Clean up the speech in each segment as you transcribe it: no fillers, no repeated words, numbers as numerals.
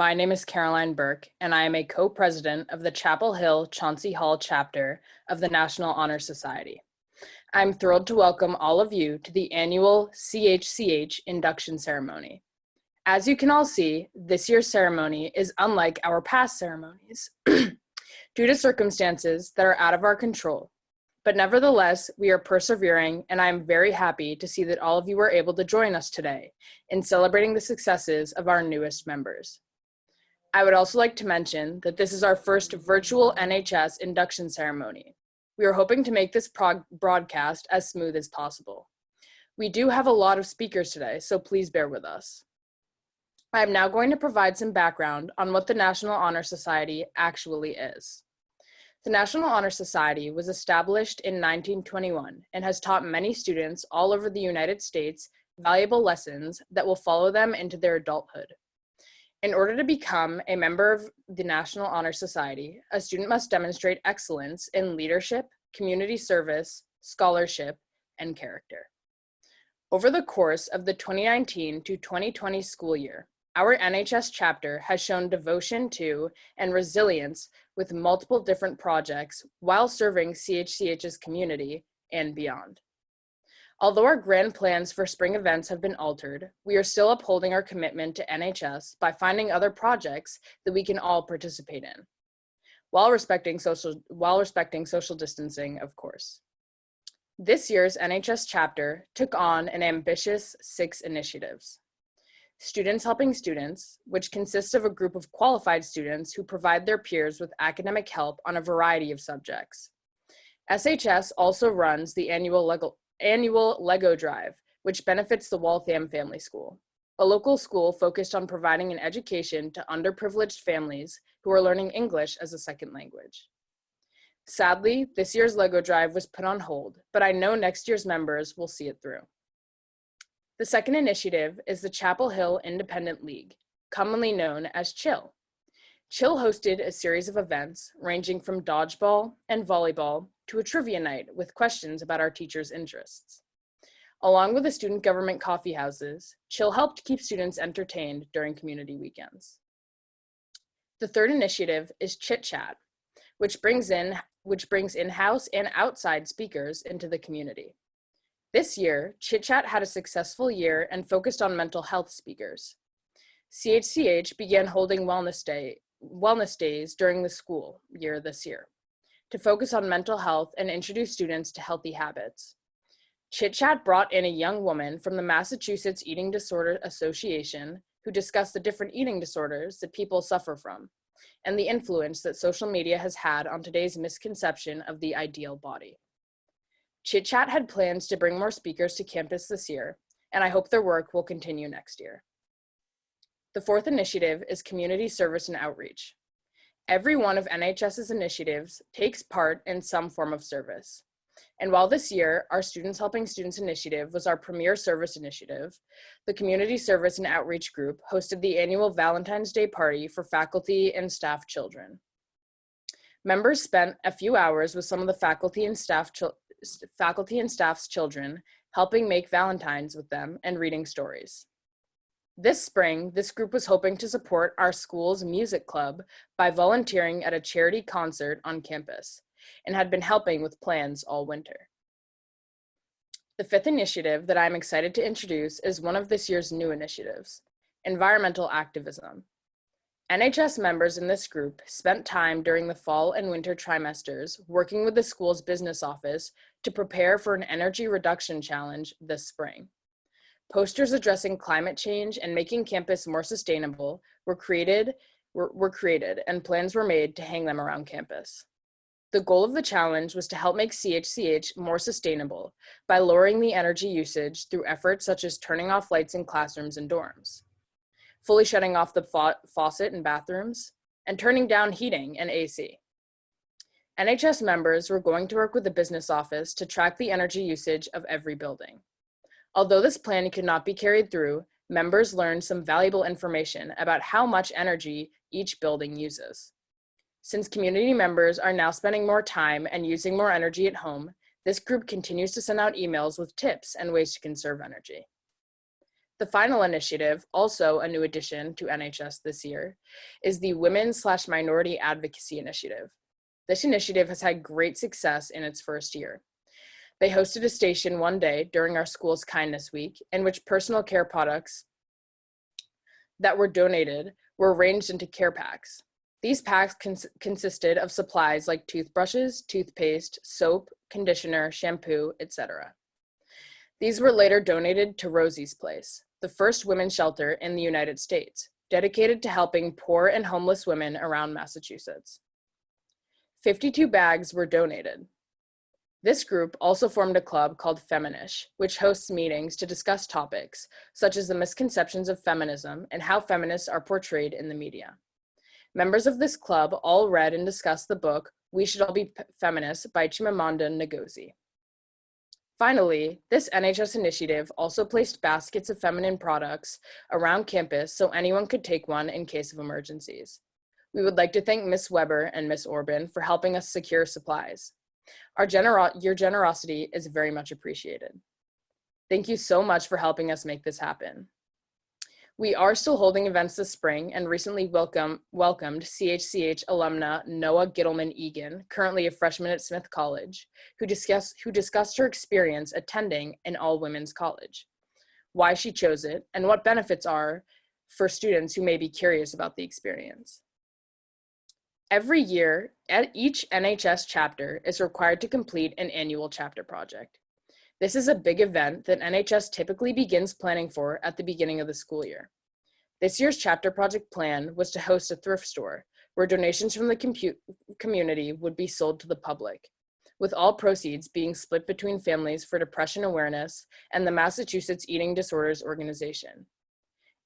My name is Caroline Burke, and I am a co-president of the Chapel Hill-Chauncy Hall chapter of the National Honor Society. I'm thrilled to welcome all of you to the annual CHCH induction ceremony. As you can all see, this year's ceremony is unlike our past ceremonies due to circumstances that are out of our control. But nevertheless, we are persevering, and I am very happy to see that all of you were able to join us today in celebrating the successes of our newest members. I would also like to mention that this is our first virtual NHS induction ceremony. We are hoping to make this broadcast as smooth as possible. We do have a lot of speakers today, so please bear with us. I am now going to provide some background on what the National Honor Society actually is. The National Honor Society was established in 1921 and has taught many students all over the United States valuable lessons that will follow them into their adulthood. In order to become a member of the National Honor Society, a student must demonstrate excellence in leadership, community service, scholarship, and character. Over the course of the 2019 to 2020 school year, our NHS chapter has shown devotion to and resilience with multiple different projects while serving CHCH's community and beyond. Although our grand plans for spring events have been altered, we are still upholding our commitment to NHS by finding other projects that we can all participate in, while respecting social distancing, of course. This year's NHS chapter took on an ambitious 6 initiatives. Students Helping Students, which consists of a group of qualified students who provide their peers with academic help on a variety of subjects. SHS also runs the annual Lego Drive, which benefits the Waltham Family School, a local school focused on providing an education to underprivileged families who are learning English as a second language. Sadly, this year's Lego Drive was put on hold, but I know next year's members will see it through. The second initiative is the Chapel Hill Independent League, commonly known as CHILL. CHILL hosted a series of events ranging from dodgeball and volleyball to a trivia night with questions about our teachers' interests. Along with the student government coffee houses, CHILL helped keep students entertained during community weekends. The third initiative is Chit Chat, which brings in-house and outside speakers into the community. This year, Chit Chat had a successful year and focused on mental health speakers. CHCH began holding wellness days during the school year this year to focus on mental health and introduce students to healthy habits. Chit Chat brought in a young woman from the Massachusetts Eating Disorder Association who discussed the different eating disorders that people suffer from and the influence that social media has had on today's misconception of the ideal body. Chit Chat had plans to bring more speakers to campus this year, and I hope their work will continue next year. The fourth initiative is community service and outreach. Every one of NHS's initiatives takes part in some form of service. And while this year, our Students Helping Students initiative was our premier service initiative, the Community Service and Outreach Group hosted the annual Valentine's Day party for faculty and staff children. Members spent a few hours with some of the faculty and staff's children, helping make Valentines with them and reading stories. This spring, this group was hoping to support our school's music club by volunteering at a charity concert on campus and had been helping with plans all winter. The fifth initiative that I'm excited to introduce is one of this year's new initiatives, environmental activism. NHS members in this group spent time during the fall and winter trimesters working with the school's business office to prepare for an energy reduction challenge this spring. Posters addressing climate change and making campus more sustainable were created and plans were made to hang them around campus. The goal of the challenge was to help make CHCH more sustainable by lowering the energy usage through efforts such as turning off lights in classrooms and dorms, fully shutting off the faucet in bathrooms, and turning down heating and AC. NHS members were going to work with the business office to track the energy usage of every building. Although this plan could not be carried through, members learned some valuable information about how much energy each building uses. Since community members are now spending more time and using more energy at home, this group continues to send out emails with tips and ways to conserve energy. The final initiative, also a new addition to NHS this year, is the Women/Minority Advocacy Initiative. This initiative has had great success in its first year. They hosted a station one day during our school's Kindness Week in which personal care products that were donated were arranged into care packs. These packs consisted of supplies like toothbrushes, toothpaste, soap, conditioner, shampoo, etc. These were later donated to Rosie's Place, the first women's shelter in the United States, dedicated to helping poor and homeless women around Massachusetts. 52 bags were donated. This group also formed a club called Feminish, which hosts meetings to discuss topics such as the misconceptions of feminism and how feminists are portrayed in the media. Members of this club all read and discussed the book We Should All Be Feminists by Chimamanda Ngozi. Finally, this NHS initiative also placed baskets of feminine products around campus so anyone could take one in case of emergencies. We would like to thank Ms. Weber and Ms. Orban for helping us secure supplies. Your generosity is very much appreciated. Thank you so much for helping us make this happen. We are still holding events this spring and recently welcomed CHCH alumna Noah Gittleman-Egan, currently a freshman at Smith College, who discussed her experience attending an all-women's college, why she chose it, and what benefits are for students who may be curious about the experience. Every year, each NHS chapter is required to complete an annual chapter project. This is a big event that NHS typically begins planning for at the beginning of the school year. This year's chapter project plan was to host a thrift store where donations from the community would be sold to the public, with all proceeds being split between families for depression awareness and the Massachusetts Eating Disorders Organization.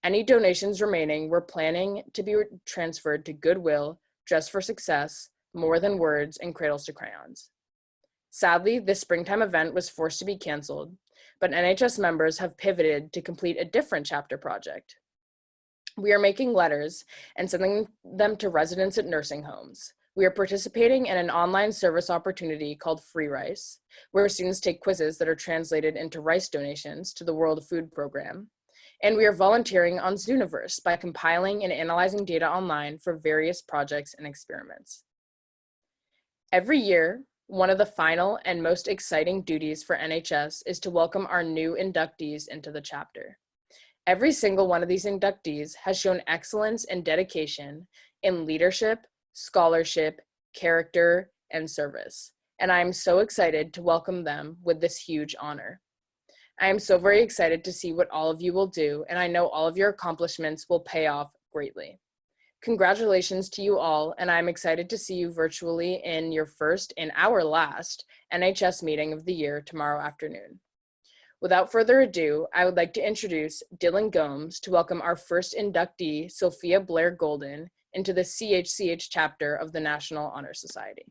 Any donations remaining were planning to be transferred to Goodwill, Dress for Success, More Than Words, and Cradles to Crayons. Sadly, this springtime event was forced to be canceled, but NHS members have pivoted to complete a different chapter project. We are making letters and sending them to residents at nursing homes. We are participating in an online service opportunity called Free Rice, where students take quizzes that are translated into rice donations to the World Food Program. And we are volunteering on Zooniverse by compiling and analyzing data online for various projects and experiments. Every year, one of the final and most exciting duties for NHS is to welcome our new inductees into the chapter. Every single one of these inductees has shown excellence and dedication in leadership, scholarship, character, and service. And I am so excited to welcome them with this huge honor. I am so very excited to see what all of you will do, and I know all of your accomplishments will pay off greatly. Congratulations to you all, and I'm excited to see you virtually in your first and our last NHS meeting of the year tomorrow afternoon. Without further ado, I would like to introduce Dylan Gomes to welcome our first inductee, Sophia Blair Golden, into the CHCH chapter of the National Honor Society.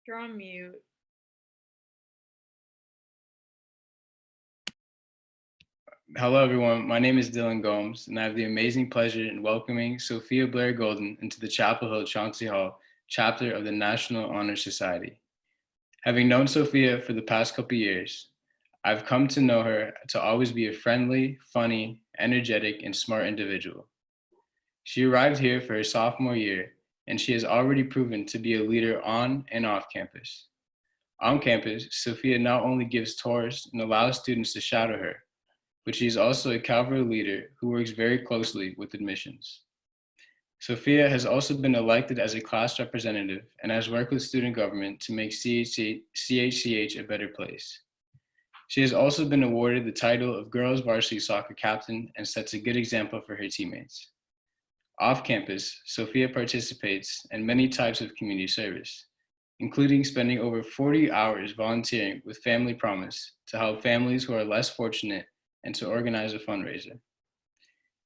You're on mute. Hello, everyone. My name is Dylan Gomes, and I have the amazing pleasure in welcoming Sophia Blair Golden into the Chapel Hill-Chauncy Hall chapter of the National Honor Society. Having known Sophia for the past couple years, I've come to know her to always be a friendly, funny, energetic, and smart individual. She arrived here for her sophomore year, and she has already proven to be a leader on and off campus. On campus, Sophia not only gives tours and allows students to shadow her, but she is also a cavalry leader who works very closely with admissions. Sophia has also been elected as a class representative and has worked with student government to make CHCH a better place. She has also been awarded the title of Girls Varsity Soccer Captain and sets a good example for her teammates. Off campus, Sophia participates in many types of community service, including spending over 40 hours volunteering with Family Promise to help families who are less fortunate and to organize a fundraiser.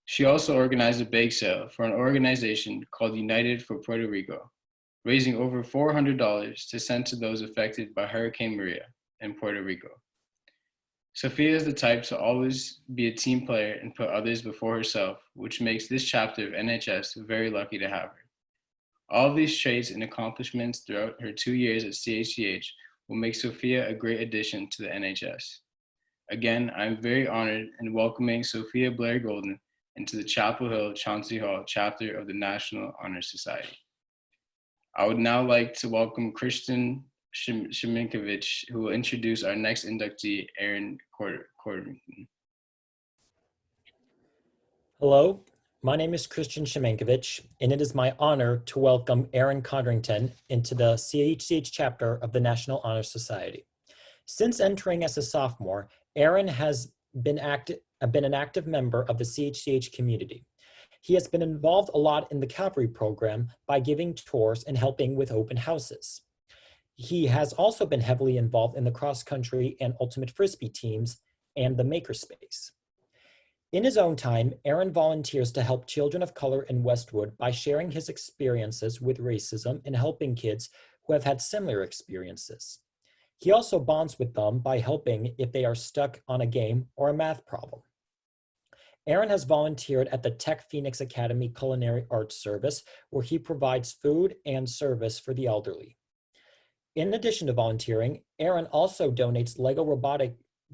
She also organized a bake sale for an organization called United for Puerto Rico, raising over $400 to send to those affected by Hurricane Maria in Puerto Rico. Sophia is the type to always be a team player and put others before herself, which makes this chapter of NHS very lucky to have her. All of these traits and accomplishments throughout her 2 years at CHCH will make Sophia a great addition to the NHS. Again, I'm very honored in welcoming Sophia Blair Golden into the Chapel Hill-Chauncy Hall chapter of the National Honor Society. I would now like to welcome Christian Sheminkovich, who will introduce our next inductee, Erin Codrington. Hello, my name is Christian Sheminkovich, and it is my honor to welcome Erin Codrington into the CHCH chapter of the National Honor Society. Since entering as a sophomore, Erin has been an active member of the CHCH community. He has been involved a lot in the Cavalry program by giving tours and helping with open houses. He has also been heavily involved in the cross-country and ultimate frisbee teams and the makerspace. In his own time, Erin volunteers to help children of color in Westwood by sharing his experiences with racism and helping kids who have had similar experiences. He also bonds with them by helping if they are stuck on a game or a math problem. Erin has volunteered at the Tech Phoenix Academy Culinary Arts Service, where he provides food and service for the elderly. In addition to volunteering, Erin also donates Lego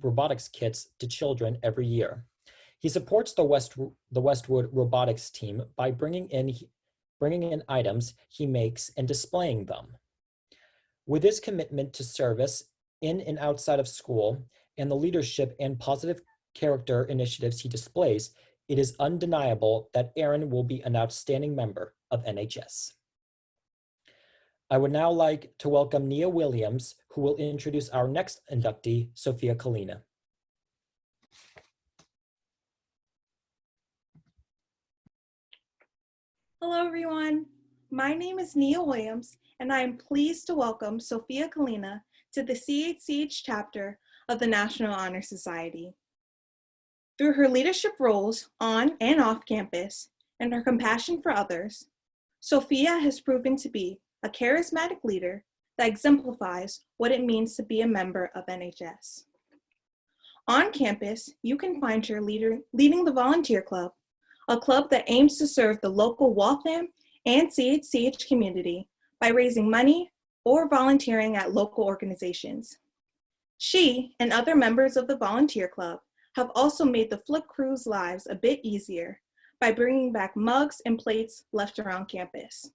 robotics kits to children every year. He supports the Westwood robotics team by bringing in items he makes and displaying them. With his commitment to service in and outside of school and the leadership and positive character initiatives he displays, it is undeniable that Erin will be an outstanding member of NHS. I would now like to welcome Nia Williams, who will introduce our next inductee, Sophia Kalina. Hello, everyone. My name is Nia Williams, and I am pleased to welcome Sophia Kalina to the CHCH chapter of the National Honor Society. Through her leadership roles on and off campus and her compassion for others, Sophia has proven to be a charismatic leader that exemplifies what it means to be a member of NHS. On campus, you can find her leading the Volunteer Club, a club that aims to serve the local Waltham and CHCH community by raising money or volunteering at local organizations. She and other members of the Volunteer Club have also made the Flip Crew's lives a bit easier by bringing back mugs and plates left around campus.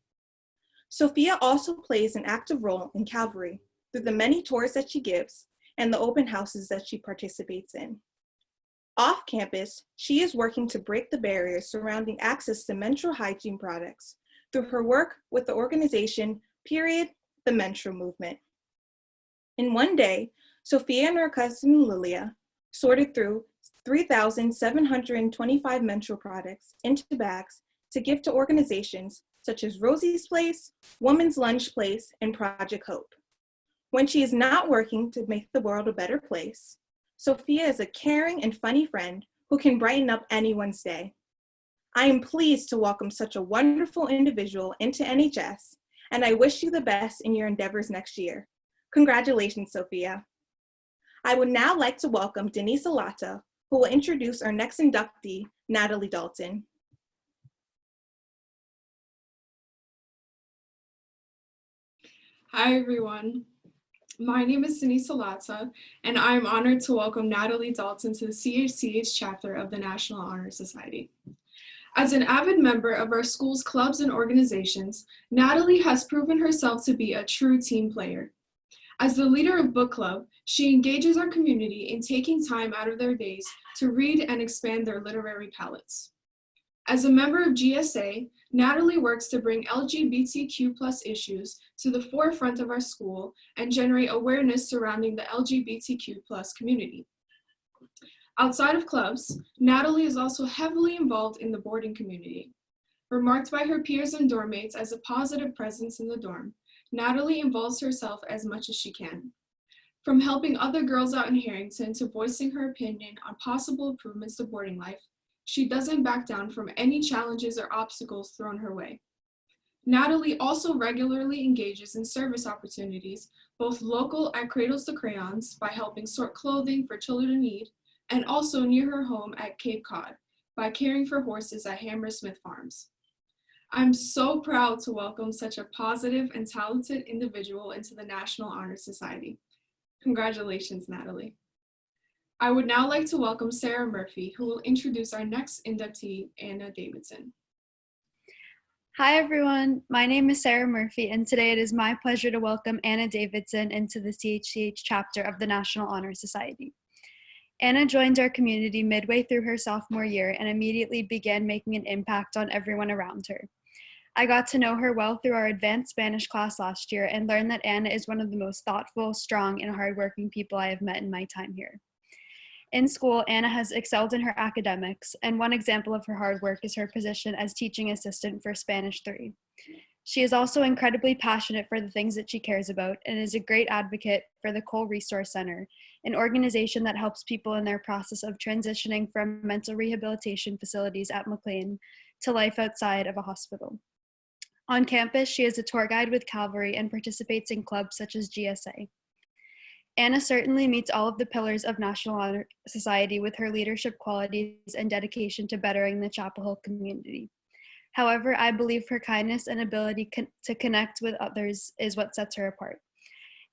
Sophia also plays an active role in Cavalry through the many tours that she gives and the open houses that she participates in. Off campus, she is working to break the barriers surrounding access to menstrual hygiene products through her work with the organization Period, the Menstrual Movement. In one day, Sophia and her cousin Lilia sorted through 3,725 menstrual products into bags to give to organizations such as Rosie's Place, Woman's Lunch Place, and Project Hope. When she is not working to make the world a better place, Sophia is a caring and funny friend who can brighten up anyone's day. I am pleased to welcome such a wonderful individual into NHS, and I wish you the best in your endeavors next year. Congratulations, Sophia. I would now like to welcome Denise Alata, who will introduce our next inductee, Natalie Dalton. Hi, everyone. My name is Denise Alata, and I am honored to welcome Natalie Dalton to the CHCH chapter of the National Honor Society. As an avid member of our school's clubs and organizations, Natalie has proven herself to be a true team player. As the leader of book club, she engages our community in taking time out of their days to read and expand their literary palettes. As a member of GSA, Natalie works to bring LGBTQ+ issues to the forefront of our school and generate awareness surrounding the LGBTQ+ community. Outside of clubs, Natalie is also heavily involved in the boarding community. Remarked by her peers and dorm mates as a positive presence in the dorm, Natalie involves herself as much as she can. From helping other girls out in Harrington to voicing her opinion on possible improvements to boarding life, she doesn't back down from any challenges or obstacles thrown her way. Natalie also regularly engages in service opportunities, both local at Cradles to Crayons by helping sort clothing for children in need, and also near her home at Cape Cod by caring for horses at Hammersmith Farms. I'm so proud to welcome such a positive and talented individual into the National Honor Society. Congratulations, Natalie. I would now like to welcome Sara Murphy, who will introduce our next inductee, Anna Davidson. Hi everyone, my name is Sara Murphy and today it is my pleasure to welcome Anna Davidson into the CHCH chapter of the National Honor Society. Anna joined our community midway through her sophomore year and immediately began making an impact on everyone around her. I got to know her well through our advanced Spanish class last year and learned that Anna is one of the most thoughtful, strong, and hardworking people I have met in my time here. In school, Anna has excelled in her academics, and one example of her hard work is her position as teaching assistant for Spanish 3. She is also incredibly passionate for the things that she cares about and is a great advocate for the Cole Resource Center, an organization that helps people in their process of transitioning from mental rehabilitation facilities at McLean to life outside of a hospital. On campus, she is a tour guide with Calvary and participates in clubs such as GSA. Anna certainly meets all of the pillars of National Honor Society with her leadership qualities and dedication to bettering the Chapel Hill community. However, I believe her kindness and ability to connect with others is what sets her apart.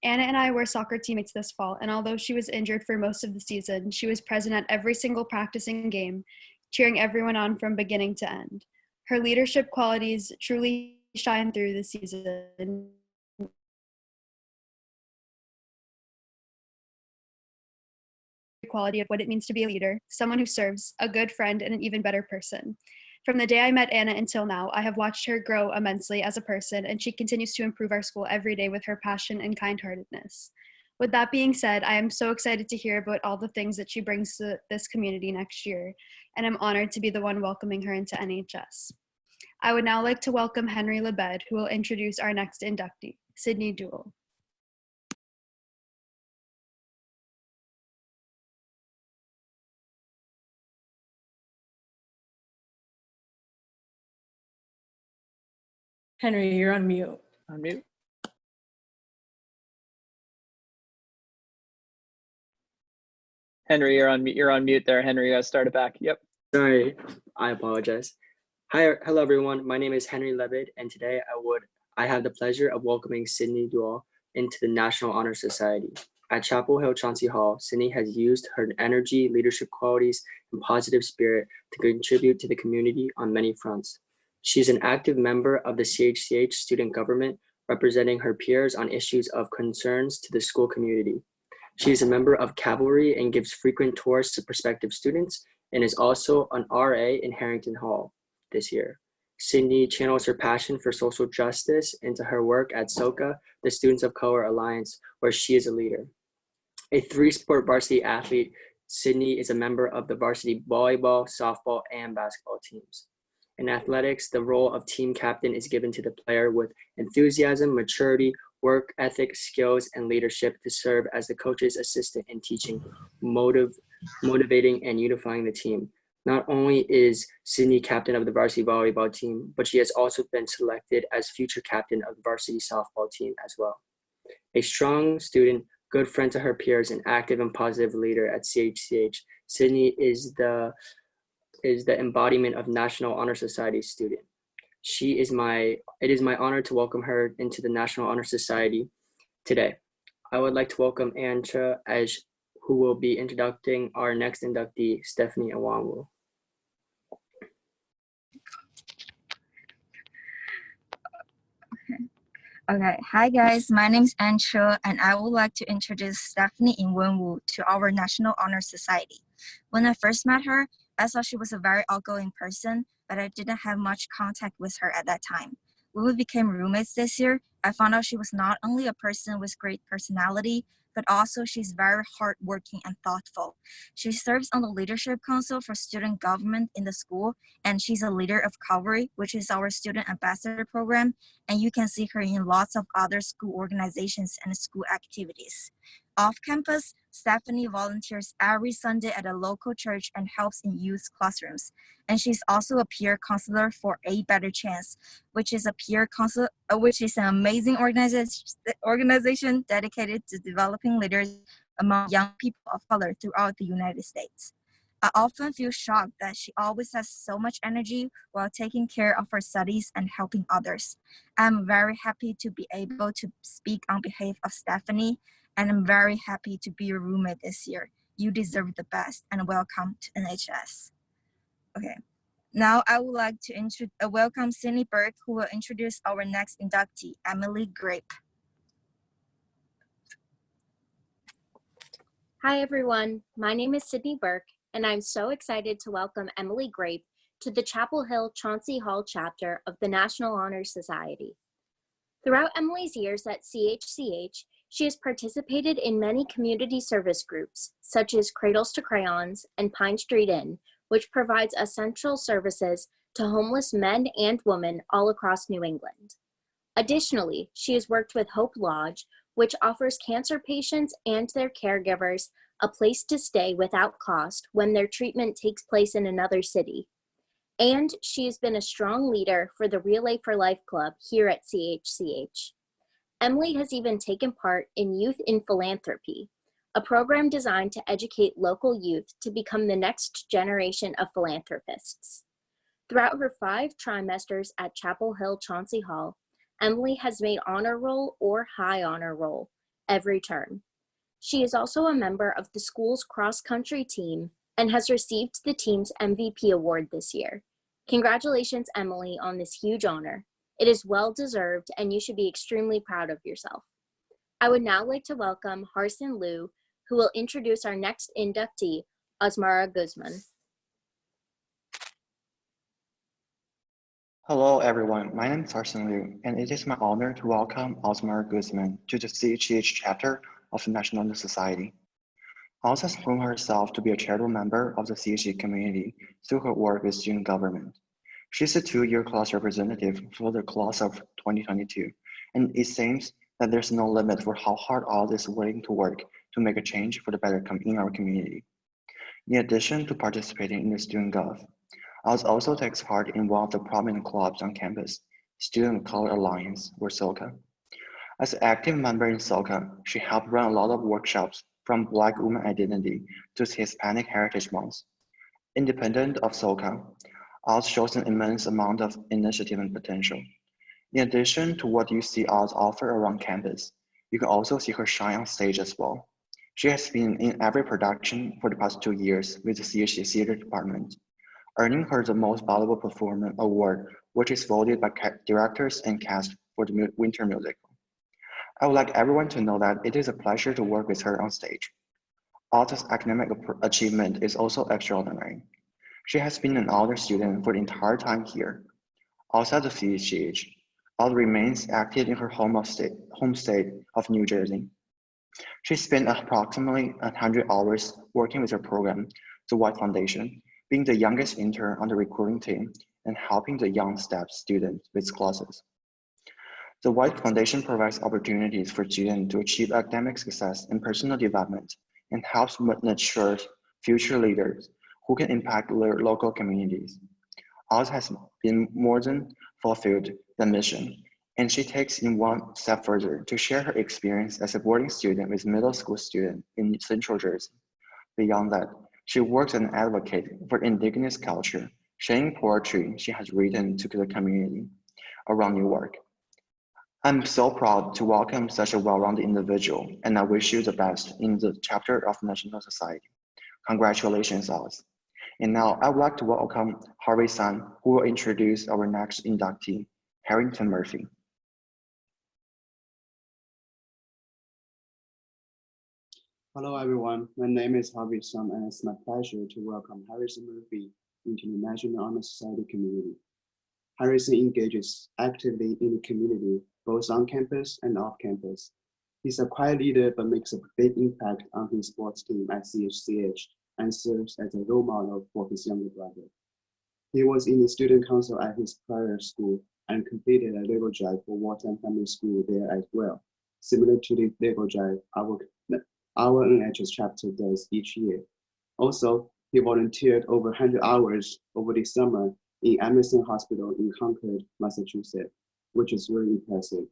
Anna and I were soccer teammates this fall, and although she was injured for most of the season, she was present at every single practicing game, cheering everyone on from beginning to end. Her leadership qualities truly shine through the season. Quality of what it means to be a leader, someone who serves, a good friend, and an even better person. From the day I met Anna until now, I have watched her grow immensely as a person, and she continues to improve our school every day with her passion and kind-heartedness. With that being said, I am so excited to hear about all the things that she brings to this community next year, and I'm honored to be the one welcoming her into NHS. I would now like to welcome Henry Lebed, who will introduce our next inductee, Sydney Duell. Henry, you're on mute. On mute. Henry, you're on mute there. Henry, you gotta start it back. Yep. Sorry, I apologize. Hello everyone. My name is Henry Lebed, and today I have the pleasure of welcoming Sydney Duell into the National Honor Society. At Chapel Hill-Chauncy Hall, Sydney has used her energy, leadership qualities, and positive spirit to contribute to the community on many fronts. She's an active member of the CHCH student government, representing her peers on issues of concerns to the school community. She is a member of Cavalry and gives frequent tours to prospective students, and is also an RA in Harrington Hall this year. Sydney channels her passion for social justice into her work at SOCA, the Students of Color Alliance, where she is a leader. A 3-sport varsity athlete, Sydney is a member of the varsity volleyball, softball, and basketball teams. In athletics, the role of team captain is given to the player with enthusiasm, maturity, work ethic, skills, and leadership to serve as the coach's assistant in teaching, motivating, and unifying the team. Not only is Sydney captain of the varsity volleyball team, but she has also been selected as future captain of the varsity softball team as well. A strong student, good friend to her peers, and active and positive leader at CHCH, Sydney is the embodiment of National Honor Society student. It is my honor to welcome her into the National Honor Society today. I would like to welcome Ancha, who will be introducing our next inductee, Stephanie Awanwu. Okay, hi guys, my name is Ancha, and I would like to introduce Stephanie Awanwu to our National Honor Society. When I first met her, I thought she was a very outgoing person, but I didn't have much contact with her at that time. When we became roommates this year, I found out she was not only a person with great personality, but also she's very hardworking and thoughtful. She serves on the Leadership Council for Student Government in the school, and she's a leader of Cavalry, which is our student ambassador program, and you can see her in lots of other school organizations and school activities. Off campus, Stephanie volunteers every Sunday at a local church and helps in youth classrooms. And she's also a peer counselor for A Better Chance, which is an amazing organization dedicated to developing leaders among young people of color throughout the United States. I often feel shocked that she always has so much energy while taking care of her studies and helping others. I'm very happy to be able to speak on behalf of Stephanie, and I'm very happy to be your roommate this year. You deserve the best, and welcome to NHS. Okay, now I would like to welcome Sydney Burke, who will introduce our next inductee, Emily Grape. Hi everyone, my name is Sydney Burke, and I'm so excited to welcome Emily Grape to the Chapel Hill-Chauncy Hall chapter of the National Honor Society. Throughout Emily's years at CHCH, she has participated in many community service groups, such as Cradles to Crayons and Pine Street Inn, which provides essential services to homeless men and women all across New England. Additionally, she has worked with Hope Lodge, which offers cancer patients and their caregivers a place to stay without cost when their treatment takes place in another city. And she has been a strong leader for the Relay for Life Club here at CHCH. Emily has even taken part in Youth in Philanthropy, a program designed to educate local youth to become the next generation of philanthropists. Throughout her 5 trimesters at Chapel Hill-Chauncy Hall, Emily has made honor roll or high honor roll every term. She is also a member of the school's cross-country team and has received the team's MVP award this year. Congratulations, Emily, on this huge honor. It is well-deserved, and you should be extremely proud of yourself. I would now like to welcome Carson Liu, who will introduce our next inductee, Asmara Guzman. Hello, everyone. My name is Carson Liu, and it is my honor to welcome Asmara Guzman to the CHCH chapter of the National Honor Society. Oz has proven herself to be a charitable member of the CHC community through her work with student government. She's a 2-year class representative for the class of 2022, and it seems that there's no limit for how hard Oz is willing to work to make a change for the better in our community. In addition to participating in the student gov, Oz also takes part in one of the prominent clubs on campus, Student Color Alliance, or SOCA. As an active member in SOCA, she helped run a lot of workshops from Black woman identity to Hispanic Heritage Month. Independent of SOCA, Oz shows an immense amount of initiative and potential. In addition to what you see Oz offer around campus, you can also see her shine on stage as well. She has been in every production for the past 2 years with the CHC Theater Department, earning her the Most Valuable Performer award, which is voted by directors and cast for the winter musical. I would like everyone to know that it is a pleasure to work with her on stage. Oz's academic achievement is also extraordinary. She has been an honor student for the entire time here. Outside the CHCH, Oz remains active in her home state of New Jersey. She spent approximately 100 hours working with her program, the White Foundation, being the youngest intern on the recruiting team and helping the young staff students with classes. The White Foundation provides opportunities for students to achieve academic success and personal development and helps nurture future leaders who can impact their local communities. Oz has been more than fulfilled the mission, and she takes it one step further to share her experience as a boarding student with middle school students in Central Jersey. Beyond that, she works as an advocate for indigenous culture, sharing poetry she has written to the community around Newark. I'm so proud to welcome such a well-rounded individual, and I wish you the best in the chapter of National Society. Congratulations, Oz. And now I would like to welcome Harvey Sun, who will introduce our next inductee, Harrington Murphy. Hello, everyone. My name is Harvey Sun, and it's my pleasure to welcome Harrison Murphy into the National Honor Society community. Harrison engages actively in the community, both on campus and off campus. He's a quiet leader, but makes a big impact on his sports team at CHCH and serves as a role model for his younger brother. He was in the student council at his prior school and completed a legal drive for Waltham Family School there as well, similar to the legal drive our NHS chapter does each year. Also, he volunteered over 100 hours over the summer in Emerson Hospital in Concord, Massachusetts, which is very impressive.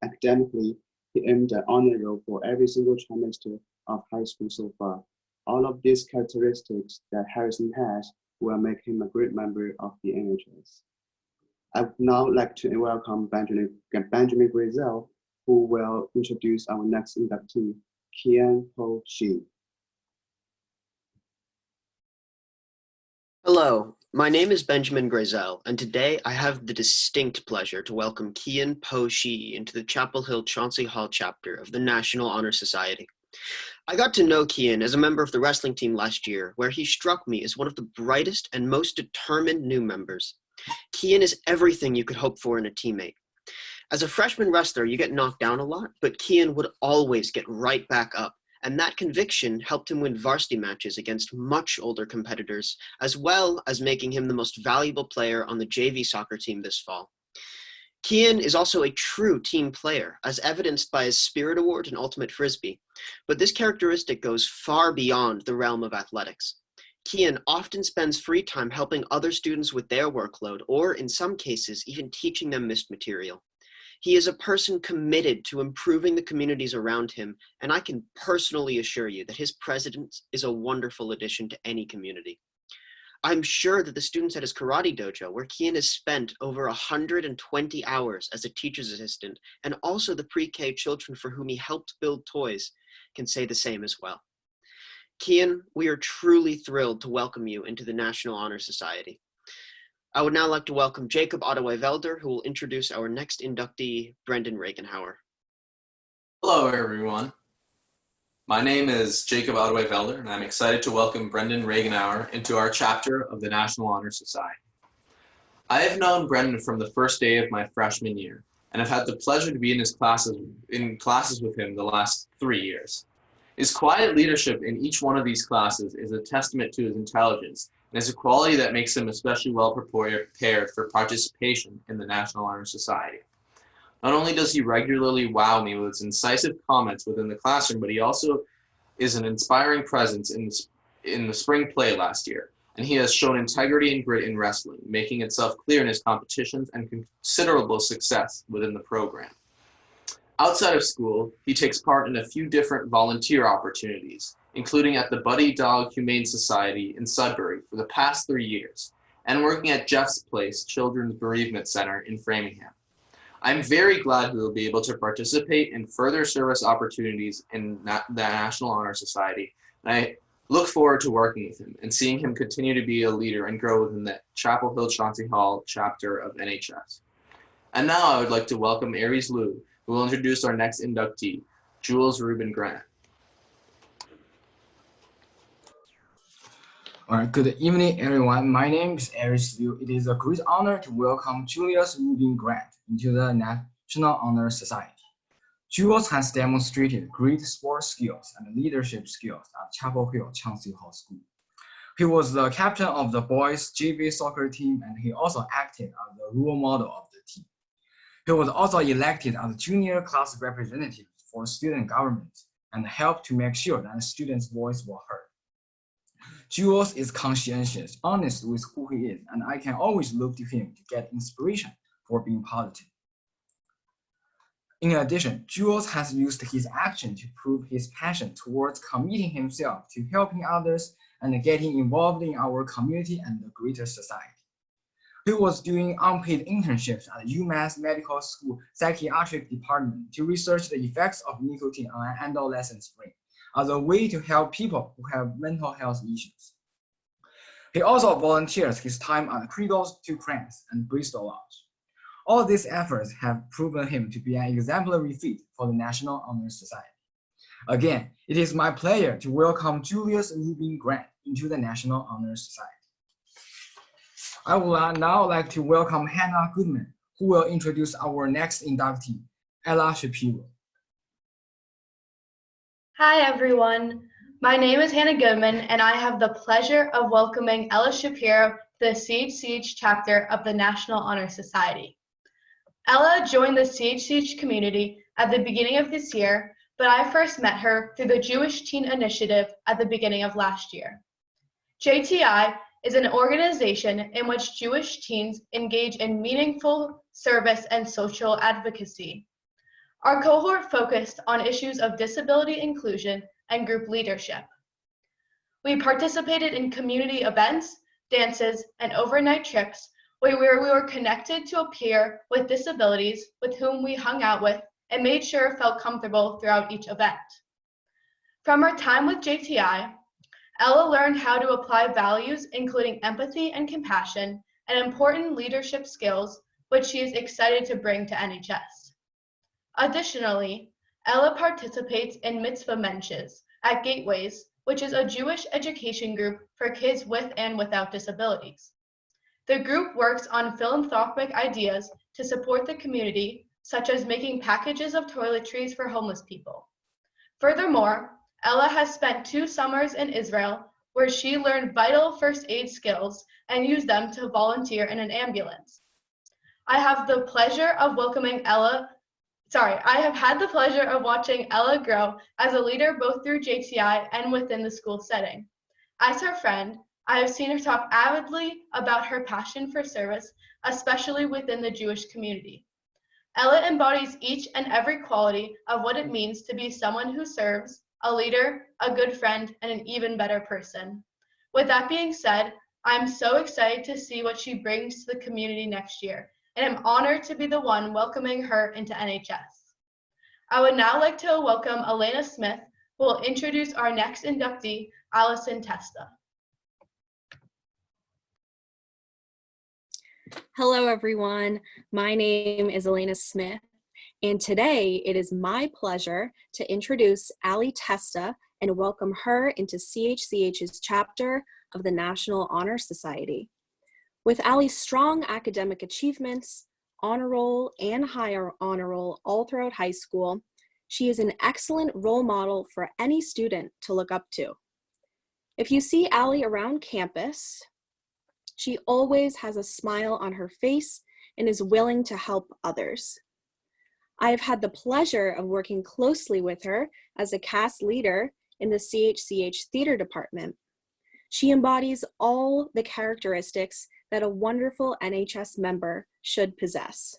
Academically, he earned an honor roll for every single trimester of high school so far, All of these characteristics that Harrison has will make him a great member of the NHS. I would now like to welcome Benjamin Grizel, who will introduce our next inductee, Kian Ho Shi. Hello, my name is Benjamin Grizel, and today I have the distinct pleasure to welcome Kian Po Shi into the Chapel Hill-Chauncy Hall chapter of the National Honor Society. I got to know Kian as a member of the wrestling team last year, where he struck me as one of the brightest and most determined new members. Kian is everything you could hope for in a teammate. As a freshman wrestler, you get knocked down a lot, but Kian would always get right back up, and that conviction helped him win varsity matches against much older competitors, as well as making him the most valuable player on the JV soccer team this fall. Kian is also a true team player, as evidenced by his Spirit Award in Ultimate Frisbee, but this characteristic goes far beyond the realm of athletics. Kian often spends free time helping other students with their workload, or in some cases, even teaching them missed material. He is a person committed to improving the communities around him, and I can personally assure you that his presence is a wonderful addition to any community. I'm sure that the students at his karate dojo, where Kian has spent over 120 hours as a teacher's assistant, and also the pre-K children for whom he helped build toys, can say the same as well. Kian, we are truly thrilled to welcome you into the National Honor Society. I would now like to welcome Jacob Ottaway Valder, who will introduce our next inductee, Brendan Regenhauer. Hello, everyone. My name is Jacob Ottaway Valder, and I'm excited to welcome Brendan Regenhauer into our chapter of the National Honor Society. I have known Brendan from the first day of my freshman year, and have had the pleasure to be in classes with him the last 3 years. His quiet leadership in each one of these classes is a testament to his intelligence, and is a quality that makes him especially well prepared for participation in the National Honor Society. Not only does he regularly wow me with his incisive comments within the classroom, but he also is an inspiring presence in the spring play last year, and he has shown integrity and grit in wrestling, making itself clear in his competitions and considerable success within the program. Outside of school, he takes part in a few different volunteer opportunities, including at the Buddy Dog Humane Society in Sudbury for the past 3 years, and working at Jeff's Place Children's Bereavement Center in Framingham. I'm very glad he will be able to participate in further service opportunities in the National Honor Society, and I look forward to working with him and seeing him continue to be a leader and grow within the Chapel Hill-Chauncy Hall chapter of NHS. And now I would like to welcome Ellis Liu, who will introduce our next inductee, Jules Reuben Grant. All right, good evening, everyone. My name is Ellis Liu. It is a great honor to welcome Julius Reuben Grant into the National Honor Society. Jules has demonstrated great sports skills and leadership skills at Chapel Hill-Chauncy Hall School. He was the captain of the boys' JV soccer team, and he also acted as the role model of the team. He was also elected as junior class representative for student government and helped to make sure that students' voice were heard. Jules is conscientious, honest with who he is, and I can always look to him to get inspiration for being positive. In addition, Jules has used his action to prove his passion towards committing himself to helping others and getting involved in our community and the greater society. He was doing unpaid internships at UMass Medical School Psychiatric Department to research the effects of nicotine on an adolescent's brain as a way to help people who have mental health issues. He also volunteers his time at Cradles to Cramps and Bristol Lodge. All these efforts have proven him to be an exemplary fit for the National Honor Society. Again, it is my pleasure to welcome Julius Reuben Grant into the National Honor Society. I would now like to welcome Hannah Goodman, who will introduce our next inductee, Ellis Shapiro. Hi, everyone. My name is Hannah Goodman, and I have the pleasure of welcoming Ellis Shapiro to the CHCH chapter of the National Honor Society. Ella joined the CHCH community at the beginning of this year, but I first met her through the Jewish Teen Initiative at the beginning of last year. JTI is an organization in which Jewish teens engage in meaningful service and social advocacy. Our cohort focused on issues of disability inclusion and group leadership. We participated in community events, dances, and overnight trips where we were connected to a peer with disabilities with whom we hung out with and made sure felt comfortable throughout each event. From her time with JTI, Ella learned how to apply values including empathy and compassion and important leadership skills, which she is excited to bring to NHS. Additionally, Ella participates in mitzvah menshes at Gateways, which is a Jewish education group for kids with and without disabilities. The group works on philanthropic ideas to support the community, such as making packages of toiletries for homeless people. Furthermore, Ella has spent 2 summers in Israel where she learned vital first aid skills and used them to volunteer in an ambulance. I have had the pleasure of watching Ella grow as a leader both through JTI and within the school setting. As her friend, I have seen her talk avidly about her passion for service, especially within the Jewish community. Ella embodies each and every quality of what it means to be someone who serves, a leader, a good friend, and an even better person. With that being said, I'm so excited to see what she brings to the community next year, and I'm honored to be the one welcoming her into NHS. I would now like to welcome Elaina Smith, who will introduce our next inductee, Testa. Hello, everyone. My name is Elaina Smith, and today it is my pleasure to introduce Testa and welcome her into CHCH's chapter of the National Honor Society. With Allie's strong academic achievements, honor roll, and higher honor roll all throughout high school, she is an excellent role model for any student to look up to. If you see Allie around campus, she always has a smile on her face and is willing to help others. I have had the pleasure of working closely with her as a cast leader in the CHCH theater department. She embodies all the characteristics that a wonderful NHS member should possess.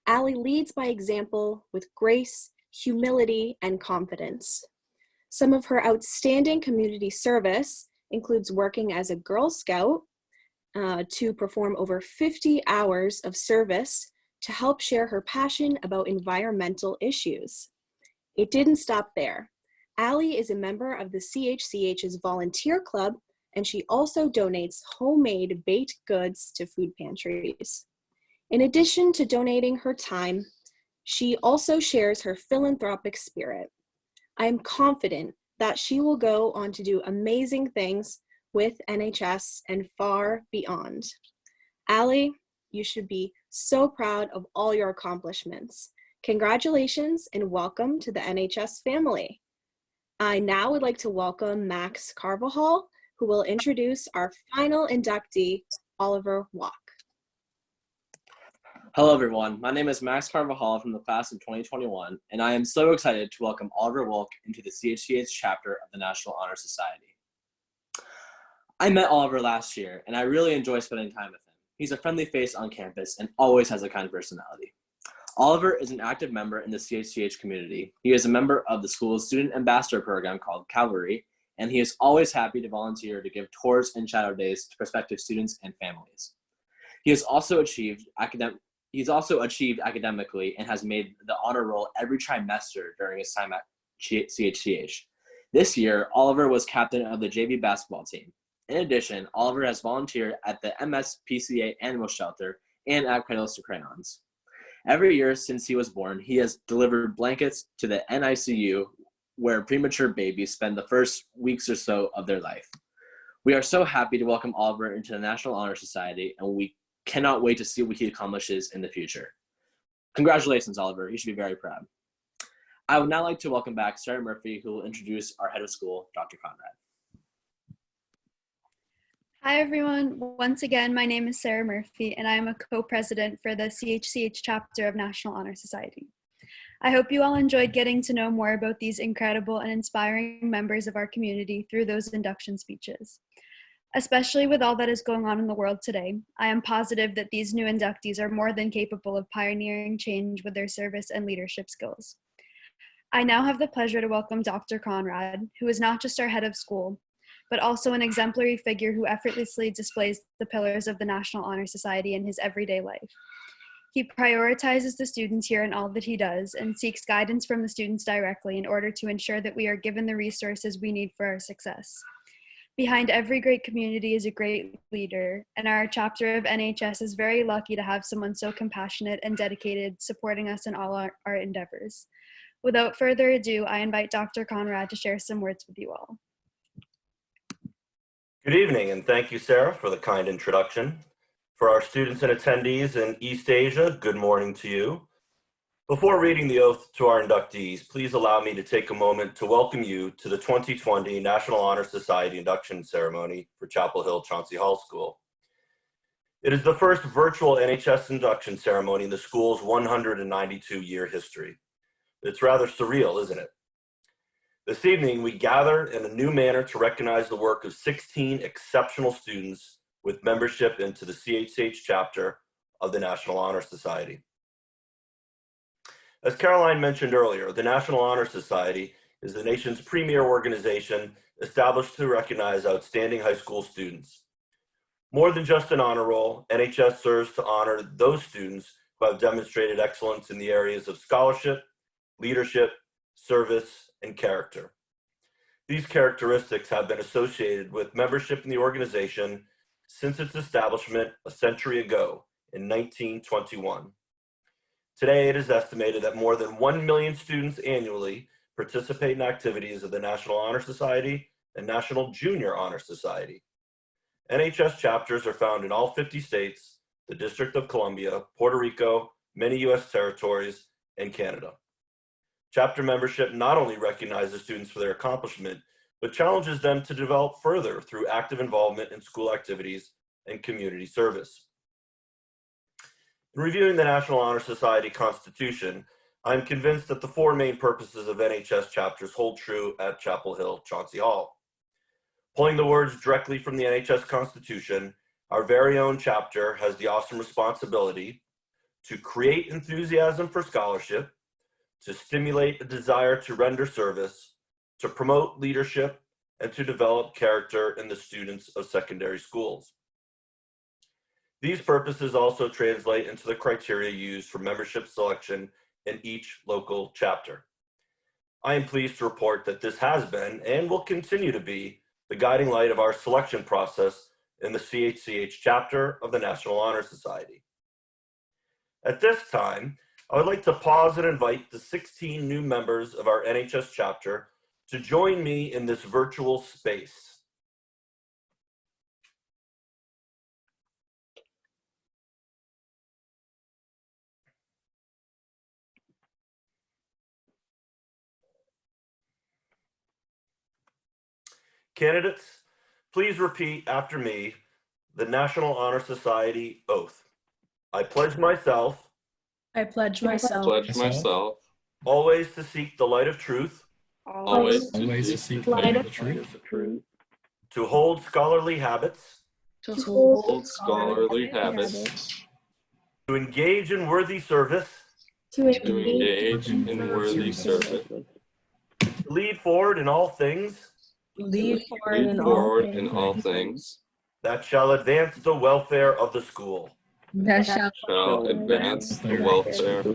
Allie leads by example with grace, humility, and confidence. Some of her outstanding community service includes working as a Girl Scout to perform over 50 hours of service to help share her passion about environmental issues. It didn't stop there. Allie is a member of the CHCH's volunteer club, and she also donates homemade baked goods to food pantries. In addition to donating her time, she also shares her philanthropic spirit. I am confident that she will go on to do amazing things with NHS and far beyond. Allie, you should be so proud of all your accomplishments. Congratulations and welcome to the NHS family. I now would like to welcome Max Carbajal, who will introduce our final inductee, Oliver Walk. Hello everyone, my name is Max Carbajal from the class of 2021, and I am so excited to welcome Oliver Wolk into the CHCH chapter of the National Honor Society. I met Oliver last year, and I really enjoy spending time with him. He's a friendly face on campus and always has a kind personality. Oliver is an active member in the CHCH community. He is a member of the school's student ambassador program called Cavalry, and he is always happy to volunteer to give tours and shadow days to prospective students and families. He has also achieved academically and has made the honor roll every trimester during his time at CHCH. This year, Oliver was captain of the JV basketball team. In addition, Oliver has volunteered at the MSPCA Animal Shelter and at Cradles to Crayons. Every year since he was born, he has delivered blankets to the NICU where premature babies spend the first weeks or so of their life. We are so happy to welcome Oliver into the National Honor Society, and we cannot wait to see what he accomplishes in the future. Congratulations, Oliver. You should be very proud. I would now like to welcome back Sara Murphy, who will introduce our head of school, Dr. Conrad. Hi everyone, once again, my name is Sara Murphy and I am a co-president for the CHCH chapter of National Honor Society. I hope you all enjoyed getting to know more about these incredible and inspiring members of our community through those induction speeches. Especially with all that is going on in the world today, I am positive that these new inductees are more than capable of pioneering change with their service and leadership skills. I now have the pleasure to welcome Dr. Conrad, who is not just our head of school, but also an exemplary figure who effortlessly displays the pillars of the National Honor Society in his everyday life. He prioritizes the students here in all that he does and seeks guidance from the students directly in order to ensure that we are given the resources we need for our success. Behind every great community is a great leader, and our chapter of NHS is very lucky to have someone so compassionate and dedicated supporting us in all our endeavors. Without further ado, I invite Dr. Conrad to share some words with you all. Good evening, and thank you, Sarah, for the kind introduction. For our students and attendees in East Asia, good morning to you. Before reading the oath to our inductees, please allow me to take a moment to welcome you to the 2020 National Honor Society induction ceremony for Chapel Hill-Chauncy Hall School. It is the first virtual NHS induction ceremony in the school's 192-year history. It's rather surreal, isn't it? This evening, we gather in a new manner to recognize the work of 16 exceptional students with membership into the CHCH chapter of the National Honor Society. As Caroline mentioned earlier, the National Honor Society is the nation's premier organization established to recognize outstanding high school students. More than just an honor roll, NHS serves to honor those students who have demonstrated excellence in the areas of scholarship, leadership, service, and character. These characteristics have been associated with membership in the organization since its establishment a century ago in 1921. Today, it is estimated that more than 1 million students annually participate in activities of the National Honor Society and National Junior Honor Society. NHS chapters are found in all 50 states, the District of Columbia, Puerto Rico, many US territories, and Canada. Chapter membership not only recognizes students for their accomplishment, but challenges them to develop further through active involvement in school activities and community service. In reviewing the National Honor Society Constitution, I'm convinced that the four main purposes of NHS chapters hold true at Chapel Hill-Chauncy Hall. Pulling the words directly from the NHS Constitution, our very own chapter has the awesome responsibility to create enthusiasm for scholarship, to stimulate a desire to render service, to promote leadership, and to develop character in the students of secondary schools. These purposes also translate into the criteria used for membership selection in each local chapter. I am pleased to report that this has been and will continue to be the guiding light of our selection process in the CHCH chapter of the National Honor Society. At this time, I would like to pause and invite the 16 new members of our NHS chapter to join me in this virtual space. Candidates, please repeat after me the National Honor Society oath. I pledge myself. I pledge myself. Always to seek the light of truth. Always to seek the light of truth. To hold scholarly habits. To hold scholarly habits. To engage in worthy service. To engage in worthy service. To lead forward in all things. Lead forward in all things. That shall advance the welfare of the school. That shall advance the welfare of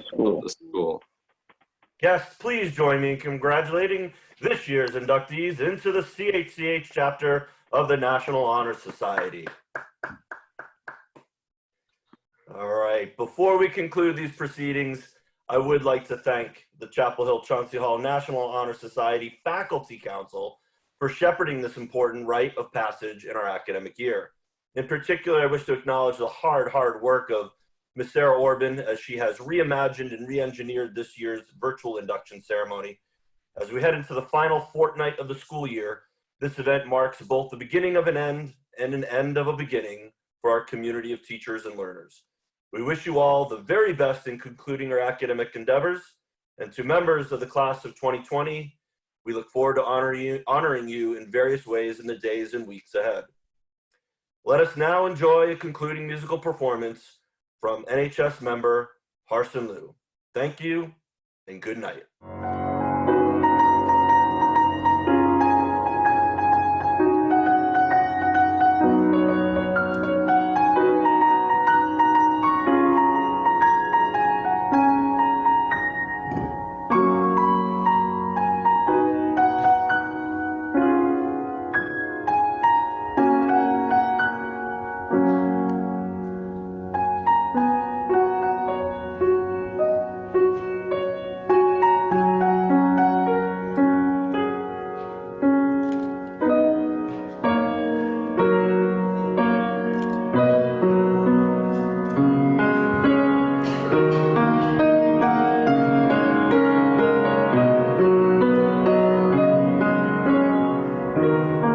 the school. Guests, please join me in congratulating this year's inductees into the CHCH chapter of the National Honor Society. All right, before we conclude these proceedings, I would like to thank the Chapel Hill-Chauncy Hall National Honor Society Faculty Council for shepherding this important rite of passage in our academic year. In particular, I wish to acknowledge the hard work of Ms. Sara Murphy as she has reimagined and re-engineered this year's virtual induction ceremony. As we head into the final fortnight of the school year, this event marks both the beginning of an end and an end of a beginning for our community of teachers and learners. We wish you all the very best in concluding our academic endeavors, and to members of the class of 2020, we look forward to honoring you in various ways in the days and weeks ahead. Let us now enjoy a concluding musical performance from NHS member Carson Liu. Thank you and good night. you.